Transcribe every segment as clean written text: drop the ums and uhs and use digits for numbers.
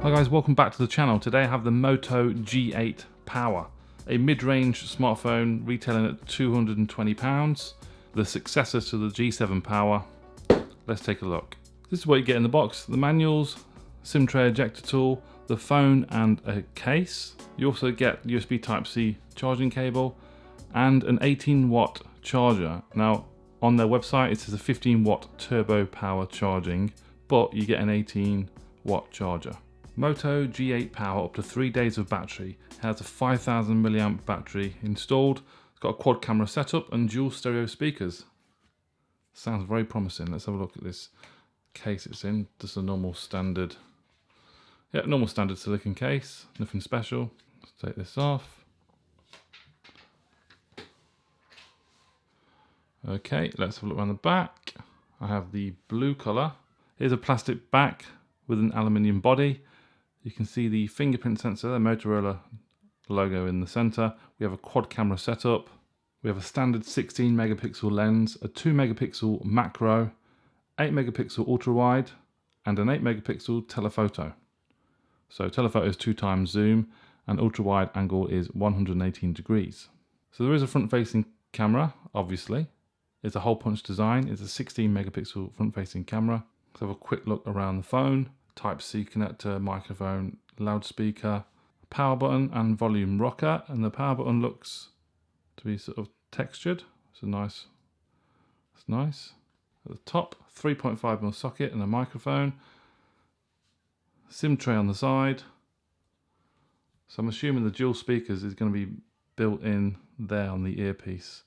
Hi guys, welcome back to the channel. Today I have the Moto G8 Power, a mid-range smartphone retailing at £220, the successor to the G7 Power. Let's take a look. This is what you get in the box: the manuals, SIM tray ejector tool, the phone and a case. You also get USB Type-C charging cable and an 18-watt charger. Now on their website it says a 15-watt turbo power charging, but you get an 18-watt charger. Moto G8 Power, up to 3 days of battery. It has a 5000 milliamp battery installed. It's got a quad camera setup and dual stereo speakers. Sounds very promising. Let's have a look at this case it's in. Just a normal standard, normal standard silicon case, nothing special. Let's take this off. Okay, let's have a look around the back. I have the blue colour. Here's a plastic back with an aluminium body. You can see the fingerprint sensor, the Motorola logo in the center. We have a quad camera setup. We have a standard 16 megapixel lens, a 2 megapixel macro, 8 megapixel ultra wide, and an 8 megapixel telephoto. So telephoto is 2 times zoom, and ultra wide angle is 118 degrees. So there is a front facing camera, obviously. It's a hole punch design. It's a 16 megapixel front facing camera. Let's have a quick look around the phone. Type-C connector, microphone, loudspeaker, power button and volume rocker, and the power button looks to be sort of textured. It's nice. At the top, 3.5mm socket and a microphone. SIM tray on the side. So I'm assuming the dual speakers is going to be built in there on the earpiece.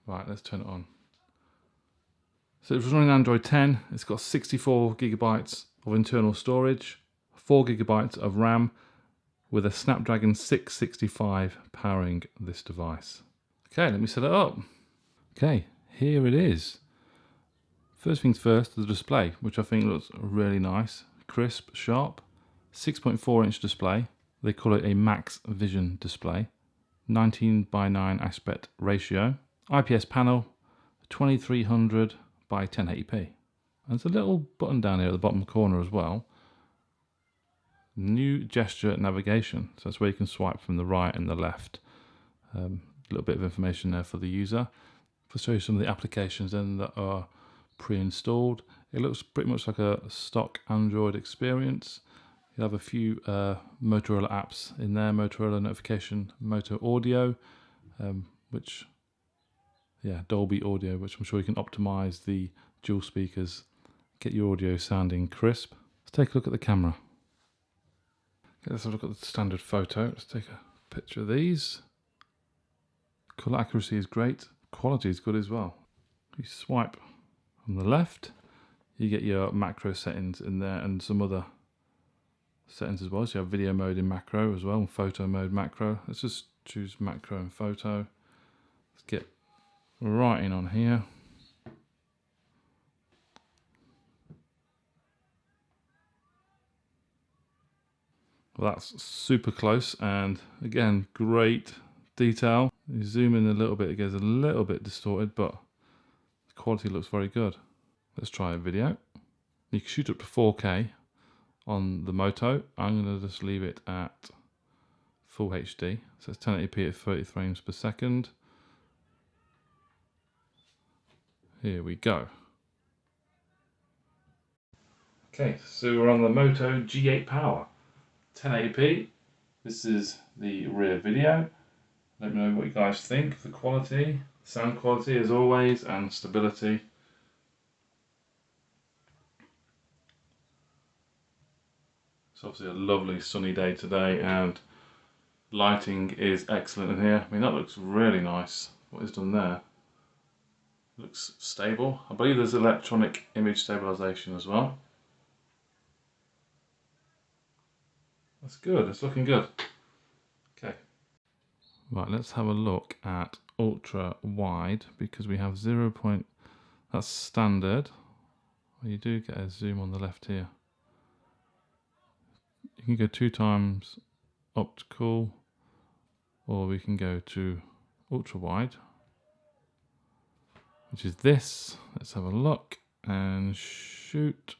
Right, let's turn it on. So it's running Android 10, it's got 64 gigabytes of internal storage, 4 gigabytes of RAM, with a Snapdragon 665 powering this device. Okay, let me set it up. Okay, here it is. First things first, the display, which I think looks really nice, crisp, sharp, 6.4-inch display. They call it a Max Vision display, 19:9 aspect ratio, IPS panel, 2300 by 1080p. And there's a little button down here at the bottom corner as well. New gesture navigation. So that's where you can swipe from the right and the left. A little bit of information there for the user. I'll show you some of the applications then that are pre-installed. It looks pretty much like a stock Android experience. You have a few Motorola apps in there. Motorola Notification, Moto Audio, Dolby Audio, which I'm sure you can optimize the dual speakers, get your audio sounding crisp. Let's take a look at the camera. Okay, let's have a look at the standard photo. Let's take a picture of these. Color accuracy is great. Quality is good as well. You swipe on the left, you get your macro settings in there and some other settings as well. So you have video mode in macro as well, and photo mode macro. Let's just choose macro and photo. Let's get right in on here. Well, that's super close, and again, great detail. You zoom in a little bit, it gets a little bit distorted, but the quality looks very good. Let's try a video. You can shoot up to 4K on the Moto. I'm going to just leave it at full HD. So it's 1080p at 30 frames per second. Here we go. Okay, so we're on the Moto G8 Power. 1080p. This is the rear video. Let me know what you guys think of the quality, sound quality as always, and stability. It's obviously a lovely sunny day today, and lighting is excellent in here. I mean, that looks really nice, what is done there. Looks stable. I believe there's electronic image stabilization as well. That's good, it's looking good. Okay. Right, let's have a look at ultra wide, because we have 0. That's standard. Well, you do get a zoom on the left here. You can go 2 times optical, or we can go to ultra wide, which is this. Let's have a look and shoot.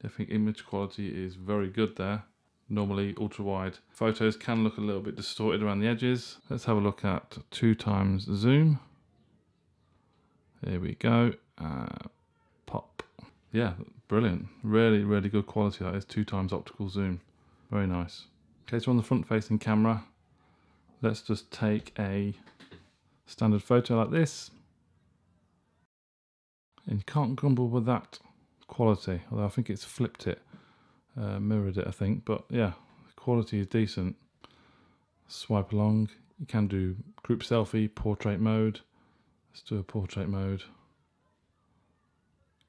I think image quality is very good there. Normally ultra wide photos can look a little bit distorted around the edges. Let's have a look at 2x zoom. Here we go. Pop. Yeah, brilliant. Really, really good quality. That is 2x optical zoom. Very nice. Okay, so on the front facing camera, let's just take a standard photo like this. And you can't grumble with that quality, although I think it's flipped it, mirrored it I think, but yeah, the quality is decent. Swipe along, you can do group selfie, portrait mode. Let's do a portrait mode.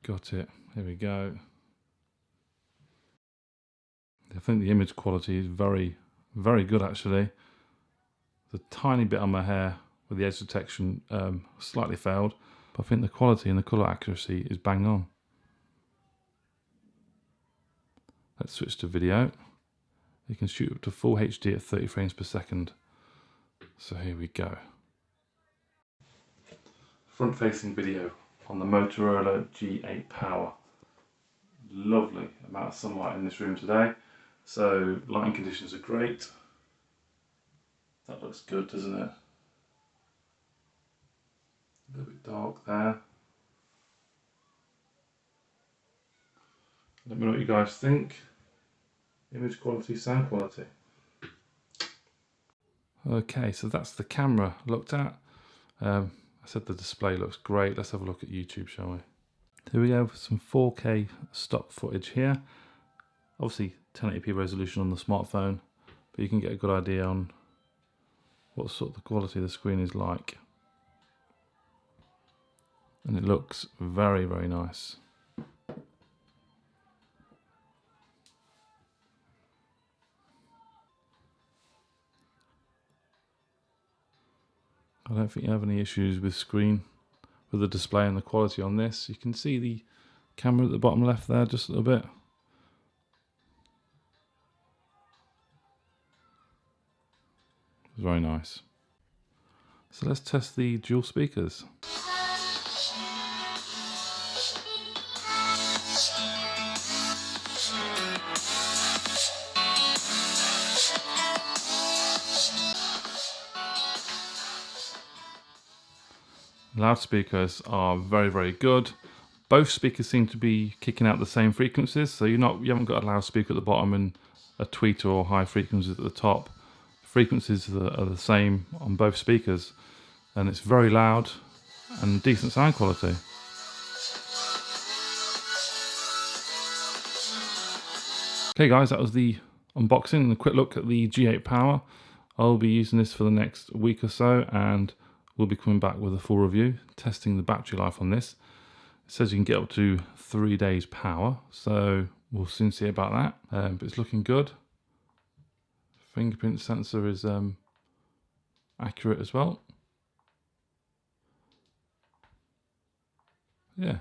Got it, here we go. I think the image quality is very, very good actually. The tiny bit on my hair with the edge detection slightly failed, but I think the quality and the colour accuracy is bang on. Let's switch to video. You can shoot up to full HD at 30 frames per second. So here we go. Front facing video on the Motorola G8 Power. Lovely amount of sunlight in this room today. So lighting conditions are great. That looks good, doesn't it? A little bit dark there. Let me know what you guys think. Image quality, sound quality. Okay, so that's the camera looked at. I said the display looks great. Let's have a look at YouTube, shall we? Here we go, some 4K stock footage here. Obviously 1080p resolution on the smartphone, but you can get a good idea on what sort of the quality of the screen is like. And it looks very, very nice. I don't think you have any issues with the display and the quality on this. You can see the camera at the bottom left there just a little bit. Very nice. So let's test the dual speakers. Loudspeakers are very, very good. Both speakers seem to be kicking out the same frequencies, so you haven't got a loudspeaker at the bottom and a tweeter or high frequencies at the top. Frequencies are the same on both speakers, and it's very loud and decent sound quality. Okay guys, that was the unboxing and a quick look at the G8 Power. I'll be using this for the next week or so, and we'll be coming back with a full review, testing the battery life on this. It says you can get up to 3 days power, so we'll soon see about that, but it's looking good. Fingerprint sensor is accurate as well. Yeah,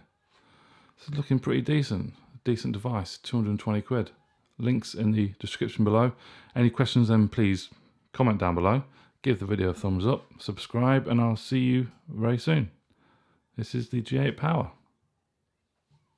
it's looking pretty decent. Decent device, 220 quid. Links in the description below. Any questions then please comment down below. Give the video a thumbs up, subscribe, and I'll see you very soon. This is the G8 Power.